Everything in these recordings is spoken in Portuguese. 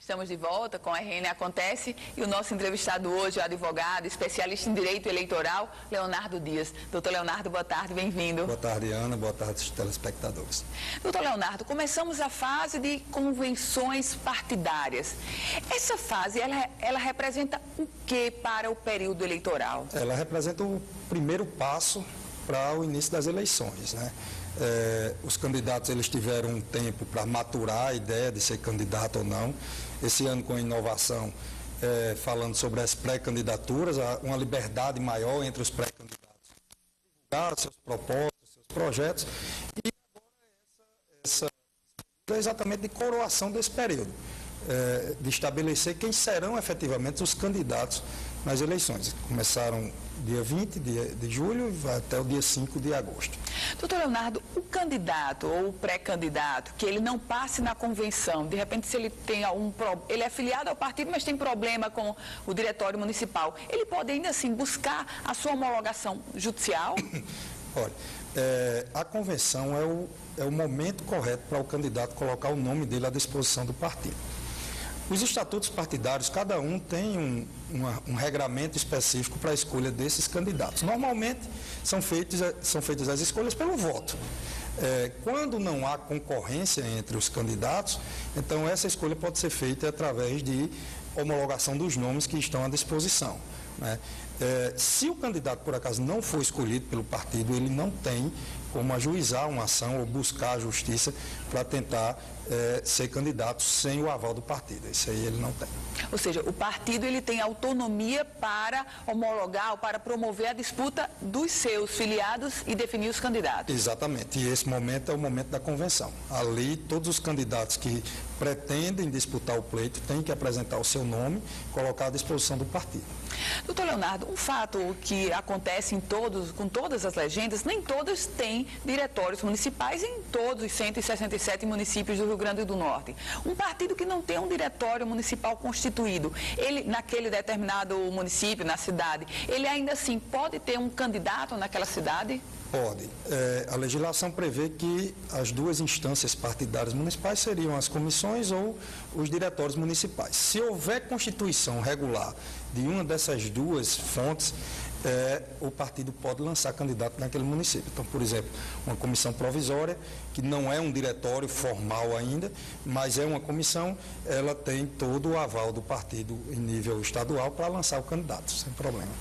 Estamos de volta com a RN Acontece e o nosso entrevistado hoje é o advogado, especialista em direito eleitoral, Leonardo Dias. Doutor Leonardo, boa tarde, bem-vindo. Boa tarde, Ana, boa tarde, telespectadores. Doutor Leonardo, começamos a fase de convenções partidárias. Essa fase, ela representa o que para o período eleitoral? Ela representa o primeiro passo para o início das eleições, né? Os candidatos eles tiveram um tempo para maturar a ideia de ser candidato ou não. Esse ano, com a inovação, falando sobre as pré-candidaturas, há uma liberdade maior entre os pré-candidatos, divulgar seus propósitos, seus projetos, e agora essa é exatamente de coroação desse período, de estabelecer quem serão efetivamente os candidatos nas eleições. Começaram dia 20 de julho e vai até o dia 5 de agosto. Doutor Leonardo, o candidato ou o pré-candidato que ele não passe na convenção, de repente se ele tem ele é afiliado ao partido, mas tem problema com o diretório municipal, ele pode ainda assim buscar a sua homologação judicial? Olha, a convenção é o momento correto para o candidato colocar o nome dele à disposição do partido. Os estatutos partidários, cada um tem um regramento específico para a escolha desses candidatos. Normalmente, são feitas as escolhas pelo voto. Quando não há concorrência entre os candidatos, então essa escolha pode ser feita através de homologação dos nomes que estão à disposição, né? Se o candidato, por acaso, não for escolhido pelo partido, ele não tem como ajuizar uma ação ou buscar a justiça para tentar ser candidato sem o aval do partido. Isso aí ele não tem. Ou seja, o partido ele tem autonomia para homologar ou para promover a disputa dos seus filiados e definir os candidatos. Exatamente. E esse momento é o momento da convenção. Ali, todos os candidatos que pretendem disputar o pleito têm que apresentar o seu nome, colocar à disposição do partido. Doutor Leonardo, um fato que acontece com todas as legendas, nem todas têm diretórios municipais em todos os 167 municípios do Rio Grande do Norte. Um partido que não tem um diretório municipal constituído, ele naquele determinado município, na cidade, ele ainda assim pode ter um candidato naquela cidade? Pode. A legislação prevê que as duas instâncias partidárias municipais seriam as comissões ou os diretórios municipais. Se houver constituição regular de uma dessas duas fontes, o partido pode lançar candidato naquele município. Então, por exemplo, uma comissão provisória, que não é um diretório formal ainda, mas é uma comissão, ela tem todo o aval do partido em nível estadual para lançar o candidato, sem problema.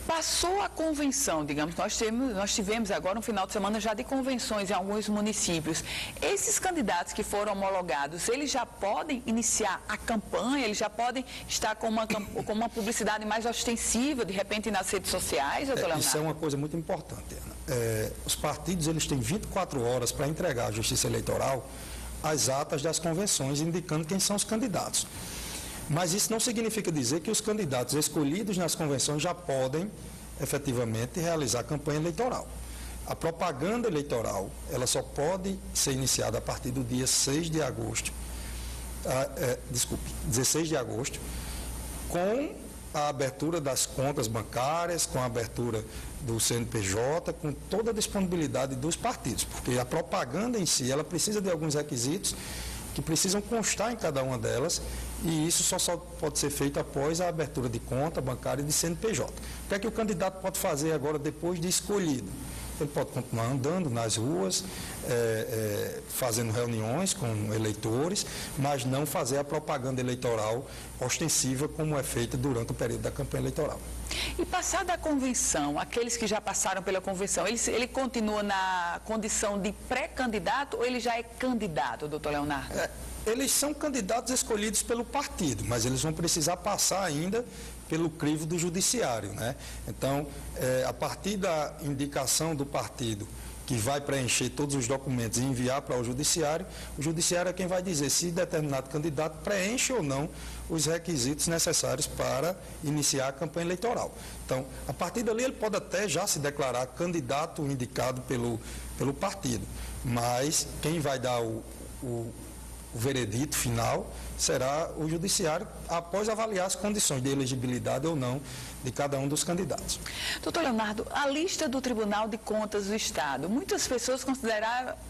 Passou a convenção, digamos, nós tivemos agora um final de semana já de convenções em alguns municípios. Esses candidatos que foram homologados, eles já podem iniciar a campanha, eles já podem estar com uma publicidade mais ostensiva, de repente, nas redes sociais, doutor Leonardo? Isso é uma coisa muito importante, Ana. Os partidos eles têm 24 horas para entregar à Justiça Eleitoral as atas das convenções, indicando quem são os candidatos. Mas isso não significa dizer que os candidatos escolhidos nas convenções já podem, efetivamente, realizar a campanha eleitoral. A propaganda eleitoral, ela só pode ser iniciada a partir do dia 6 de agosto, 16 de agosto, com a abertura das contas bancárias, com a abertura do CNPJ, com toda a disponibilidade dos partidos, porque a propaganda em si, ela precisa de alguns requisitos que precisam constar em cada uma delas, e isso só pode ser feito após a abertura de conta bancária e de CNPJ. O que é que o candidato pode fazer agora depois de escolhido? Ele pode continuar andando nas ruas, fazendo reuniões com eleitores, mas não fazer a propaganda eleitoral ostensiva como é feita durante o período da campanha eleitoral. E passada a convenção, aqueles que já passaram pela convenção, ele continua na condição de pré-candidato ou ele já é candidato, doutor Leonardo? Eles são candidatos escolhidos pelo partido, mas eles vão precisar passar ainda pelo crivo do judiciário, né? Então, a partir da indicação do partido, que vai preencher todos os documentos e enviar para o judiciário é quem vai dizer se determinado candidato preenche ou não os requisitos necessários para iniciar a campanha eleitoral. Então, a partir dali ele pode até já se declarar candidato indicado pelo partido, mas quem vai dar veredito final será o judiciário, após avaliar as condições de elegibilidade ou não de cada um dos candidatos. Doutor Leonardo, a lista do Tribunal de Contas do Estado, muitas pessoas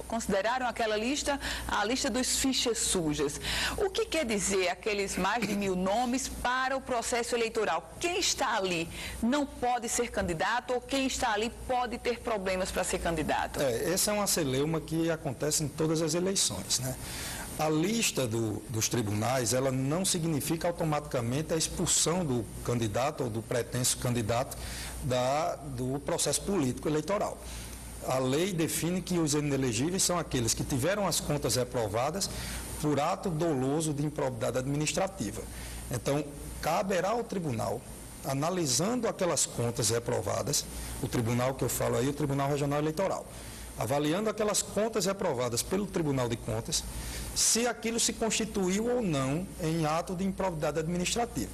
consideraram aquela lista a lista dos fichas sujas. O que quer dizer aqueles mais de 1000 nomes para o processo eleitoral? Quem está ali não pode ser candidato ou quem está ali pode ter problemas para ser candidato? Essa é uma celeuma que acontece em todas as eleições, né? A lista dos tribunais, ela não significa automaticamente a expulsão do candidato ou do pretenso candidato do processo político eleitoral. A lei define que os inelegíveis são aqueles que tiveram as contas reprovadas por ato doloso de improbidade administrativa. Então, caberá ao tribunal, analisando aquelas contas reprovadas, o tribunal que eu falo aí, o Tribunal Regional Eleitoral, avaliando aquelas contas reprovadas pelo Tribunal de Contas, se aquilo se constituiu ou não em ato de improbidade administrativa.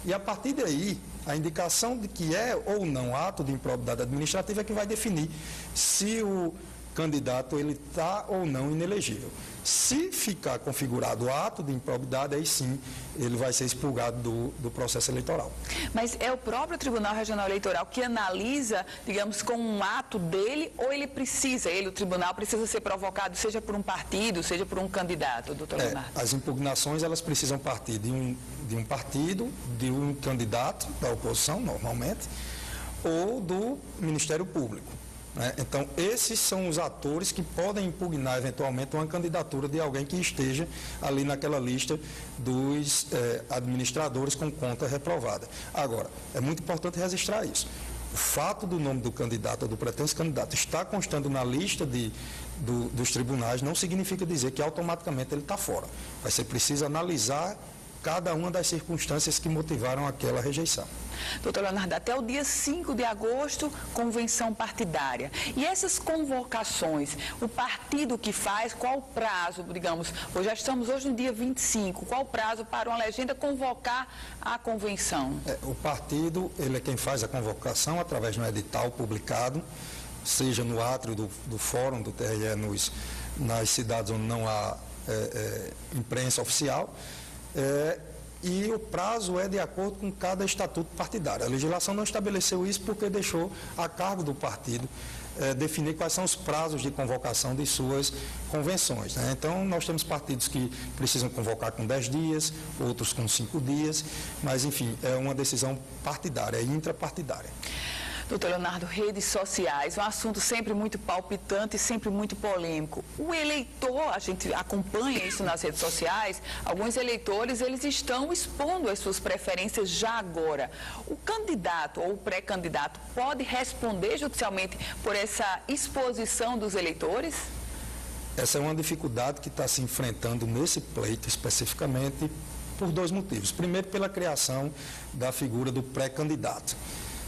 E a partir daí, a indicação de que é ou não ato de improbidade administrativa é que vai definir se o candidato ele está ou não inelegível. Se ficar configurado ato de improbidade, aí sim ele vai ser expurgado do processo eleitoral. Mas é o próprio Tribunal Regional Eleitoral que analisa, digamos, com um ato dele, ou o tribunal precisa ser provocado, seja por um partido, seja por um candidato, doutor Leonardo? As impugnações, elas precisam partir de um partido, de um candidato da oposição, normalmente, ou do Ministério Público. Então, esses são os atores que podem impugnar eventualmente uma candidatura de alguém que esteja ali naquela lista dos administradores com conta reprovada. Agora, é muito importante registrar isso. O fato do nome do candidato ou do pretenso candidato estar constando na lista dos tribunais não significa dizer que automaticamente ele está fora. Vai ser preciso analisar cada uma das circunstâncias que motivaram aquela rejeição. Doutor Leonardo, até o dia 5 de agosto, convenção partidária. E essas convocações, o partido que faz, qual o prazo, digamos, já estamos hoje no dia 25, qual o prazo para uma legenda convocar a convenção? O partido, ele é quem faz a convocação através de um edital publicado, seja no átrio do fórum do TRE nas cidades onde não há imprensa oficial, e o prazo é de acordo com cada estatuto partidário. A legislação não estabeleceu isso porque deixou a cargo do partido definir quais são os prazos de convocação de suas convenções, né? Então, nós temos partidos que precisam convocar com 10 dias, outros com 5 dias, mas, enfim, é uma decisão partidária, intrapartidária. Doutor Leonardo, redes sociais, um assunto sempre muito palpitante e sempre muito polêmico. O eleitor, a gente acompanha isso nas redes sociais, alguns eleitores, eles estão expondo as suas preferências já agora. O candidato ou o pré-candidato pode responder judicialmente por essa exposição dos eleitores? Essa é uma dificuldade que está se enfrentando nesse pleito especificamente por 2 motivos. Primeiro, pela criação da figura do pré-candidato.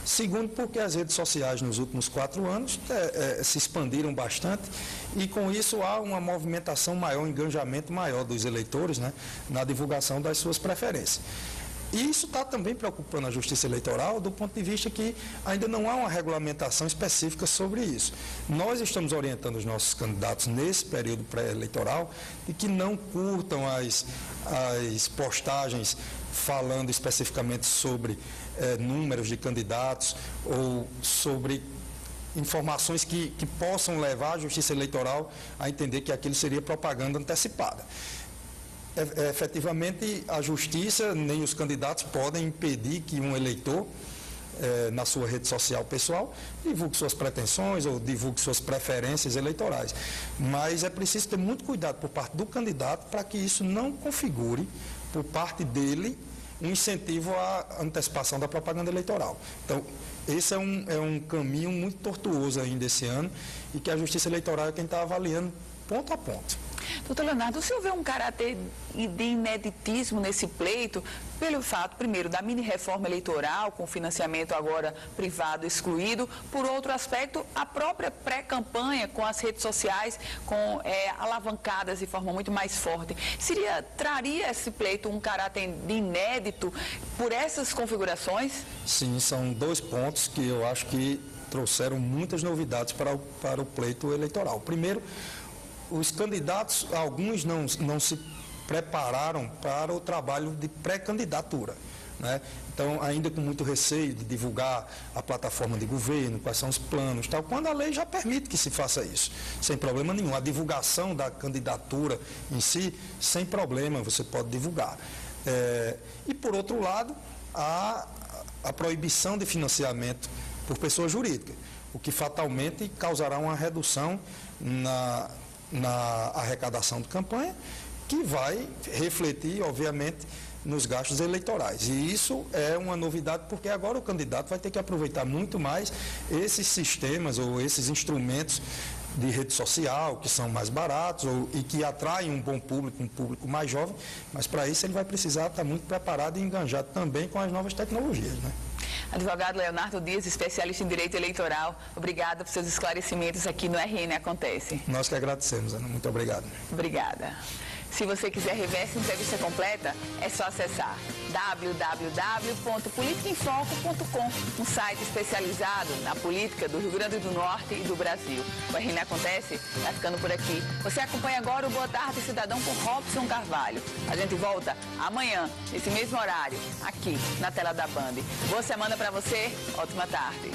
Segundo, porque as redes sociais nos últimos 4 anos se expandiram bastante e com isso há uma movimentação maior, um engajamento maior dos eleitores, né, na divulgação das suas preferências. E isso está também preocupando a Justiça Eleitoral do ponto de vista que ainda não há uma regulamentação específica sobre isso. Nós estamos orientando os nossos candidatos nesse período pré-eleitoral de que não curtam as postagens falando especificamente sobre números de candidatos ou sobre informações que possam levar a Justiça Eleitoral a entender que aquilo seria propaganda antecipada. Efetivamente, a Justiça nem os candidatos podem impedir que um eleitor, na sua rede social pessoal, divulgue suas pretensões ou divulgue suas preferências eleitorais. Mas é preciso ter muito cuidado por parte do candidato para que isso não configure, por parte dele, um incentivo à antecipação da propaganda eleitoral. Então, esse é um caminho muito tortuoso ainda esse ano e que a Justiça Eleitoral é quem está avaliando ponto a ponto. Doutor Leonardo, o senhor vê um caráter de ineditismo nesse pleito pelo fato, primeiro, da mini-reforma eleitoral, com financiamento agora privado excluído, por outro aspecto, a própria pré-campanha com as redes sociais, com alavancadas de forma muito mais forte. Traria esse pleito um caráter de inédito por essas configurações? Sim, são 2 pontos que eu acho que trouxeram muitas novidades para o pleito eleitoral. Primeiro, os candidatos, alguns não se prepararam para o trabalho de pré-candidatura, né? Então, ainda com muito receio de divulgar a plataforma de governo, quais são os planos, tal, quando a lei já permite que se faça isso, sem problema nenhum. A divulgação da candidatura em si, sem problema, você pode divulgar. E, por outro lado, a proibição de financiamento por pessoa jurídica, o que fatalmente causará uma redução na arrecadação de campanha, que vai refletir, obviamente, nos gastos eleitorais. E isso é uma novidade, porque agora o candidato vai ter que aproveitar muito mais esses sistemas ou esses instrumentos de rede social, que são mais baratos e que atraem um bom público, um público mais jovem, mas para isso ele vai precisar estar muito preparado e enganjado também com as novas tecnologias, né? Advogado Leonardo Dias, especialista em direito eleitoral, obrigada por seus esclarecimentos aqui no RN Acontece. Nós que agradecemos, Ana. Muito obrigado. Obrigada. Se você quiser rever essa entrevista completa, é só acessar www.politicaemfoco.com, um site especializado na política do Rio Grande do Norte e do Brasil. O RN Acontece está ficando por aqui. Você acompanha agora o Boa Tarde Cidadão com Robson Carvalho. A gente volta amanhã, nesse mesmo horário, aqui na tela da Band. Boa semana para você, ótima tarde.